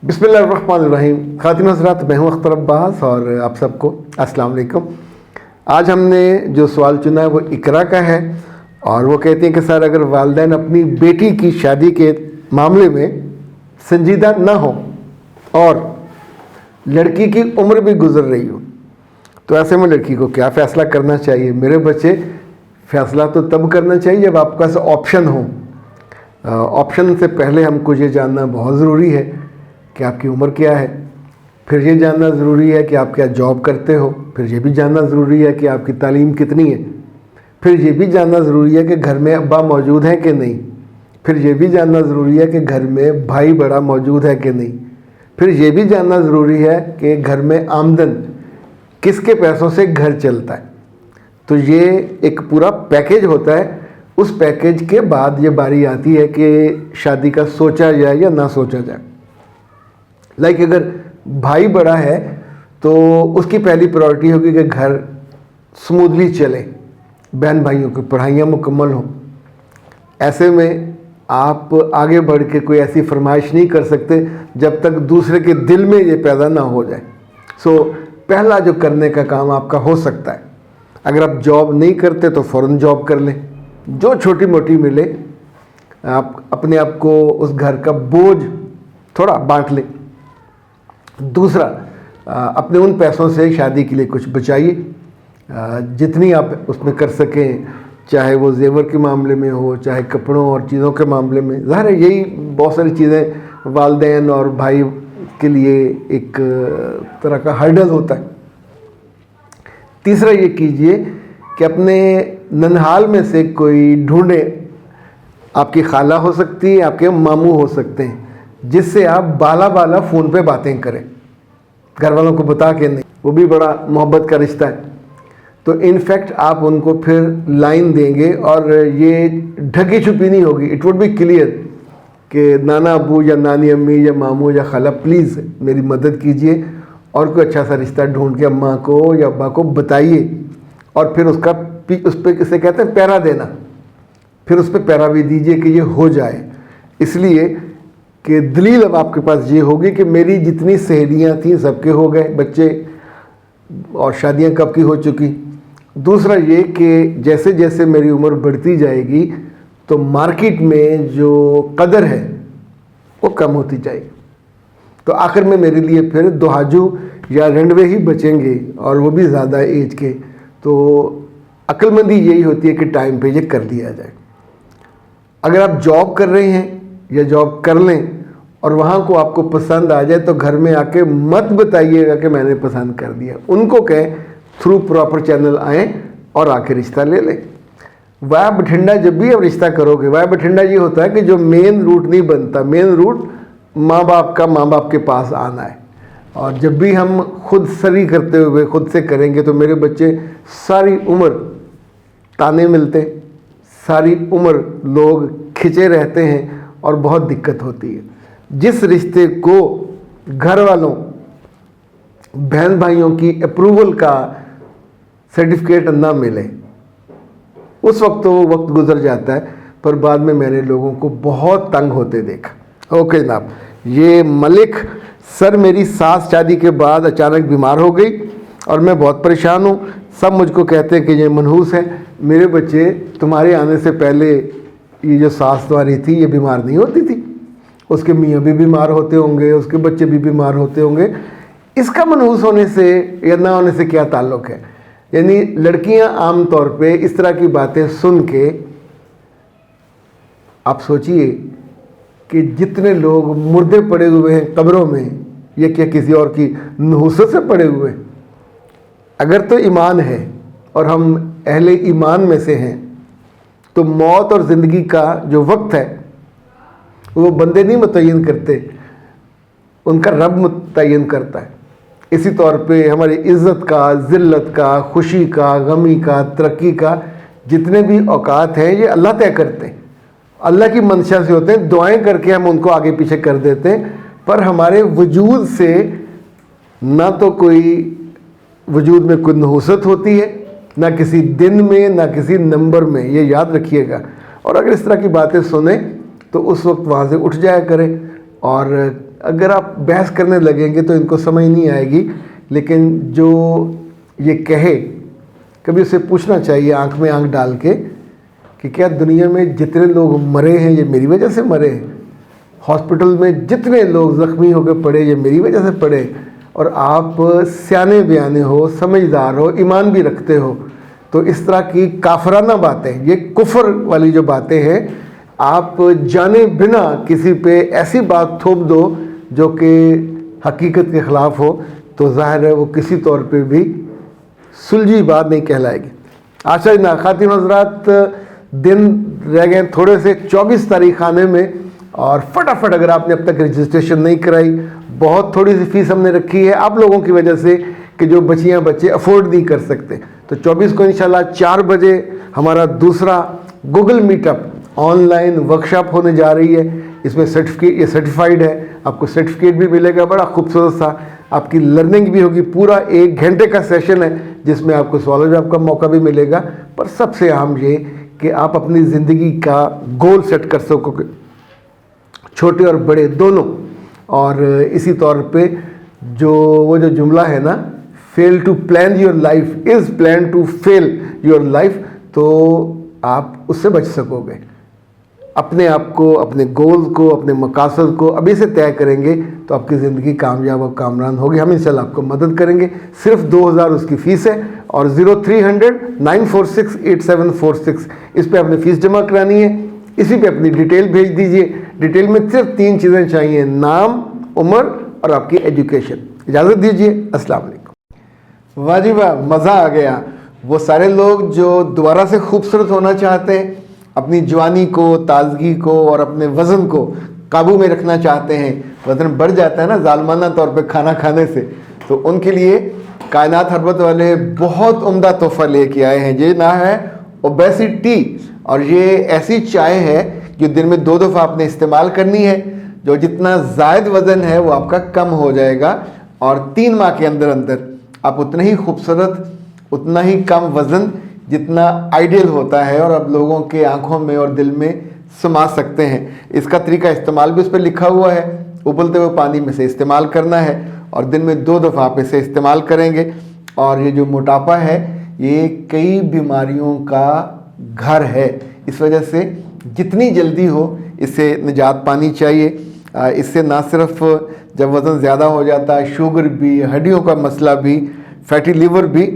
بسم اللہ الرحمن الرحیم. خواتین حضرات، میں ہوں اختر عباس اور آپ سب کو السلام علیکم. آج ہم نے جو سوال چنا ہے وہ اقرا کا ہے اور وہ کہتی ہیں کہ سر اگر والدین اپنی بیٹی کی شادی کے معاملے میں سنجیدہ نہ ہوں اور لڑکی کی عمر بھی گزر رہی ہو تو ایسے میں لڑکی کو کیا فیصلہ کرنا چاہیے؟ میرے بچے، فیصلہ تو تب کرنا چاہیے جب آپ کے پاس آپشن ہوں. آپشن سے پہلے ہم کو یہ جاننا بہت ضروری ہے کہ آپ کی عمر کیا ہے، پھر یہ جاننا ضروری ہے کہ آپ کیا جاب کرتے ہو، پھر یہ بھی جاننا ضروری ہے کہ آپ کی تعلیم کتنی ہے، پھر یہ بھی جاننا ضروری ہے کہ گھر میں ابا موجود ہیں کہ نہیں، پھر یہ بھی جاننا ضروری ہے کہ گھر میں بھائی بڑا موجود ہے کہ نہیں، پھر یہ بھی جاننا ضروری ہے کہ گھر میں آمدن کس کے پیسوں سے گھر چلتا ہے. تو یہ ایک پورا پیکیج ہوتا ہے. اس پیکیج کے بعد یہ باری آتی ہے کہ شادی کا سوچا جائے یا نہ سوچا جائے. اگر بھائی بڑا ہے تو اس کی پہلی پرائورٹی ہوگی کہ گھر سموتھلی چلے، بہن بھائیوں کی پڑھائیاں مکمل ہوں. ایسے میں آپ آگے بڑھ کے کوئی ایسی فرمائش نہیں کر سکتے جب تک دوسرے کے دل میں یہ پیدا نہ ہو جائے. پہلا جو کرنے کا کام آپ کا ہو سکتا ہے، اگر آپ جاب نہیں کرتے تو فوراً جاب کر لیں، جو چھوٹی موٹی ملے آپ اپنے آپ کو اس گھر کا بوجھ تھوڑا بانٹ لیں. دوسرا، اپنے ان پیسوں سے شادی کے لیے کچھ بچائیے، جتنی آپ اس میں کر سکیں، چاہے وہ زیور کے معاملے میں ہو، چاہے کپڑوں اور چیزوں کے معاملے میں. ظاہر ہے یہی بہت ساری چیزیں والدین اور بھائی کے لیے ایک طرح کا ہرڈل ہوتا ہے. تیسرا یہ کیجئے کہ اپنے ننہال میں سے کوئی ڈھونڈیں، آپ کی خالہ ہو سکتی ہے، آپ کے ماموں ہو سکتے ہیں، جس سے آپ بالا فون پہ باتیں کریں، گھر والوں کو بتا کے نہیں. وہ بھی بڑا محبت کا رشتہ ہے. تو انفیکٹ آپ ان کو پھر لائن دیں گے اور یہ ڈھکی چھپی نہیں ہوگی. اٹ وڈ بی کلیئر کہ نانا ابو یا نانی امی یا ماموں یا خالہ پلیز میری مدد کیجئے اور کوئی اچھا سا رشتہ ڈھونڈ کے اماں کو یا ابا کو بتائیے. اور پھر اس پہ کسے کہتے ہیں پیرا دینا، پھر اس پہ پیرا بھی دیجئے کہ یہ ہو جائے. اس لیے کہ دلیل اب آپ کے پاس یہ ہوگی کہ میری جتنی سہیلیاں تھیں سب کے ہو گئے بچے اور شادیاں کب کی ہو چکی. دوسرا یہ کہ جیسے جیسے میری عمر بڑھتی جائے گی تو مارکیٹ میں جو قدر ہے وہ کم ہوتی جائے گی. تو آخر میں میرے لیے پھر دہاجو یا رنڈوے ہی بچیں گے اور وہ بھی زیادہ ایج کے. تو عقل مندی یہی ہوتی ہے کہ ٹائم پہ یہ کر لیا جائے. اگر آپ جاب کر رہے ہیں یا جاب کر لیں اور وہاں کو آپ کو پسند آ جائے تو گھر میں آ کے مت بتائیے گا کہ میں نے پسند کر دیا. ان کو کہیں تھرو پراپر چینل آئیں اور آ کے رشتہ لے لیں. وایا بٹھنڈا جب بھی آپ رشتہ کرو گے، وایا بٹھنڈا یہ ہوتا ہے کہ جو مین روٹ نہیں بنتا، مین روٹ ماں باپ کے پاس آنا ہے. اور جب بھی ہم خود سری کرتے ہوئے خود سے کریں گے تو میرے بچے ساری عمر تانے ملتے، ساری عمر لوگ کھنچے رہتے ہیں اور بہت دقت ہوتی ہے. جس رشتے کو گھر والوں، بہن بھائیوں کی اپروول کا سرٹیفکیٹ نہ ملے، اس وقت تو وہ وقت گزر جاتا ہے، پر بعد میں نے لوگوں کو بہت تنگ ہوتے دیکھا. اوکے جناب. یہ ملک، سر میری ساس شادی کے بعد اچانک بیمار ہو گئی اور میں بہت پریشان ہوں. سب مجھ کو کہتے ہیں کہ یہ منحوس ہے. میرے بچے، تمہارے آنے سے پہلے یہ جو ساس تمہاری تھی یہ بیمار نہیں ہوتی تھی، اس کے میاں بھی بیمار ہوتے ہوں گے، اس کے بچے بھی بیمار ہوتے ہوں گے. اس کا منحوس ہونے سے یا نہ ہونے سے کیا تعلق ہے؟ یعنی لڑکیاں عام طور پہ اس طرح کی باتیں سن کے، آپ سوچئے کہ جتنے لوگ مردے پڑے ہوئے ہیں قبروں میں، یہ کیا کسی اور کی نحوست سے پڑے ہوئے ہیں؟ اگر تو ایمان ہے اور ہم اہل ایمان میں سے ہیں تو موت اور زندگی کا جو وقت ہے وہ بندے نہیں متعین کرتے، ان کا رب متعین کرتا ہے. اسی طور پہ ہماری عزت کا، ذلت کا، خوشی کا، غمی کا، ترقی کا جتنے بھی اوقات ہیں یہ اللہ طے کرتے ہیں، اللہ کی منشا سے ہوتے ہیں. دعائیں کر کے ہم ان کو آگے پیچھے کر دیتے ہیں، پر ہمارے وجود سے نہ تو کوئی وجود میں کوئی نحوست ہوتی ہے، نہ کسی دن میں، نہ کسی نمبر میں. یہ یاد رکھیے گا. اور اگر اس طرح کی باتیں سنیں تو اس وقت وہاں سے اٹھ جایا کریں اور اگر آپ بحث کرنے لگیں گے تو ان کو سمجھ نہیں آئے گی، لیکن جو یہ کہے کبھی اسے پوچھنا چاہیے آنکھ میں آنکھ ڈال کے کہ کیا دنیا میں جتنے لوگ مرے ہیں یہ میری وجہ سے مرے ہیں؟ ہاسپٹل میں جتنے لوگ زخمی ہو کے پڑے یہ میری وجہ سے پڑے؟ اور آپ سیانے بیانے ہو، سمجھدار ہو، ایمان بھی رکھتے ہو، تو اس طرح کی کافرانہ باتیں، یہ کفر والی جو باتیں ہیں، آپ جانے بنا کسی پہ ایسی بات تھوپ دو جو کہ حقیقت کے خلاف ہو، تو ظاہر ہے وہ کسی طور پہ بھی سلجھی بات نہیں کہلائے گی۔ اچھا جناب، خواتین حضرات، دن رہ گئے تھوڑے سے 24 تاریخ آنے میں، اور فٹافٹ اگر آپ نے اب تک رجسٹریشن نہیں کرائی، بہت تھوڑی سی فیس ہم نے رکھی ہے آپ لوگوں کی وجہ سے کہ جو بچیاں بچے افورڈ نہیں کر سکتے، تو 24 کو انشاءاللہ 4 بجے ہمارا دوسرا Google meat up on line workshop ہونے جا رہی ہے۔ اس میں سرٹیفکیٹ، یہ سرٹیفائیڈ ہے، آپ کو سرٹیفکیٹ بھی ملے گا، بڑا خوبصورت سا، آپ کی لرننگ بھی ہوگی، پورا 1 گھنٹے کا سیشن ہے جس میں آپ کو سوال و جواب کا موقع بھی ملے گا، پر سب سے اہم یہ کہ آپ اپنی زندگی کا گول سیٹ کر سکو گے، چھوٹے اور بڑے دونوں۔ اور اسی طور پہ وہ جو جملہ ہے نا، fail to plan your life is plan to fail your life, تو آپ اس سے بچ سکو گے۔ اپنے آپ کو، اپنے گولز کو، اپنے مقاصد کو ابھی سے طے کریں گے تو آپ کی زندگی کامیاب و کامران ہوگی۔ ہم انشاءاللہ آپ کو مدد کریں گے۔ صرف 2000 اس کی فیس ہے، اور 0300 946 8746 اس پہ اپنی فیس جمع کرانی ہے۔ اسی پہ اپنی ڈیٹیل بھیج دیجئے۔ ڈیٹیل میں صرف 3 چیزیں چاہیے، نام، عمر اور آپ کی ایجوکیشن۔ اجازت دیجئے، السلام علیکم۔ واہ جی واہ، مزہ آ گیا۔ وہ سارے لوگ جو دوبارہ سے خوبصورت ہونا چاہتے ہیں، اپنی جوانی کو، تازگی کو اور اپنے وزن کو قابو میں رکھنا چاہتے ہیں، وزن بڑھ جاتا ہے نا ظالمانہ طور پہ کھانا کھانے سے، تو ان کے لیے کائنات ہربت والے بہت عمدہ تحفہ لے کے آئے ہیں۔ یہ نام ہے اوبیسٹی، اور یہ ایسی چائے ہے جو دن میں 2 دفعہ آپ نے استعمال کرنی ہے۔ جو جتنا زائد وزن ہے وہ آپ کا کم ہو جائے گا، اور 3 ماہ کے اندر اندر آپ اتنا ہی خوبصورت، اتنا ہی کم وزن جتنا آئیڈیل ہوتا ہے اور اب لوگوں کے آنکھوں میں اور دل میں سما سکتے ہیں۔ اس کا طریقہ استعمال بھی اس پہ لکھا ہوا ہے، ابلتے ہوئے پانی میں سے استعمال کرنا ہے، اور دن میں 2 دفعہ آپ اسے استعمال کریں گے۔ اور یہ جو موٹاپا ہے یہ کئی بیماریوں کا گھر ہے، اس وجہ سے جتنی جلدی ہو اس سے نجات پانی چاہیے۔ اس سے نہ صرف جب وزن زیادہ ہو جاتا ہے، شوگر بھی، ہڈیوں کا مسئلہ بھی، فیٹی لیور بھی،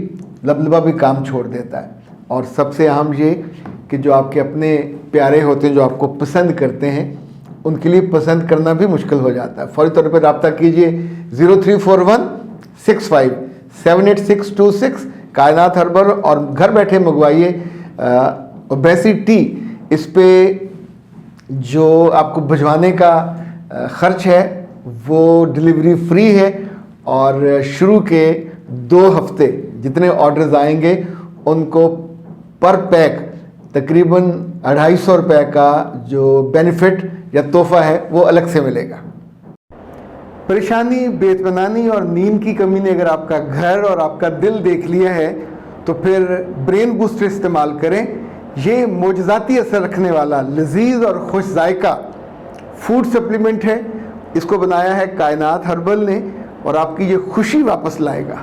لبلبا بھی کام چھوڑ دیتا ہے۔ اور سب سے اہم یہ کہ جو آپ کے اپنے پیارے ہوتے ہیں، جو آپ کو پسند کرتے ہیں، ان کے لیے پسند کرنا بھی مشکل ہو جاتا ہے۔ فوری طور پہ رابطہ کیجئے 0341 65 78626 کائنات ہربل، اور گھر بیٹھے منگوائیے اوبیسٹی۔ اس پہ جو آپ کو بھجوانے کا خرچ ہے وہ ڈلیوری فری ہے، اور شروع کے 2 ہفتے جتنے آرڈرز آئیں گے ان کو پر پیک تقریباً 250 روپے کا جو بینیفٹ یا تحفہ ہے وہ الگ سے ملے گا۔ پریشانی، بے اطمینانی اور نیند کی کمی نے اگر آپ کا گھر اور آپ کا دل دیکھ لیا ہے تو پھر برین بوسٹر استعمال کریں۔ یہ معجزاتی اثر رکھنے والا لذیذ اور خوش ذائقہ فوڈ سپلیمنٹ ہے۔ اس کو بنایا ہے کائنات ہربل نے، اور آپ کی یہ خوشی واپس لائے گا۔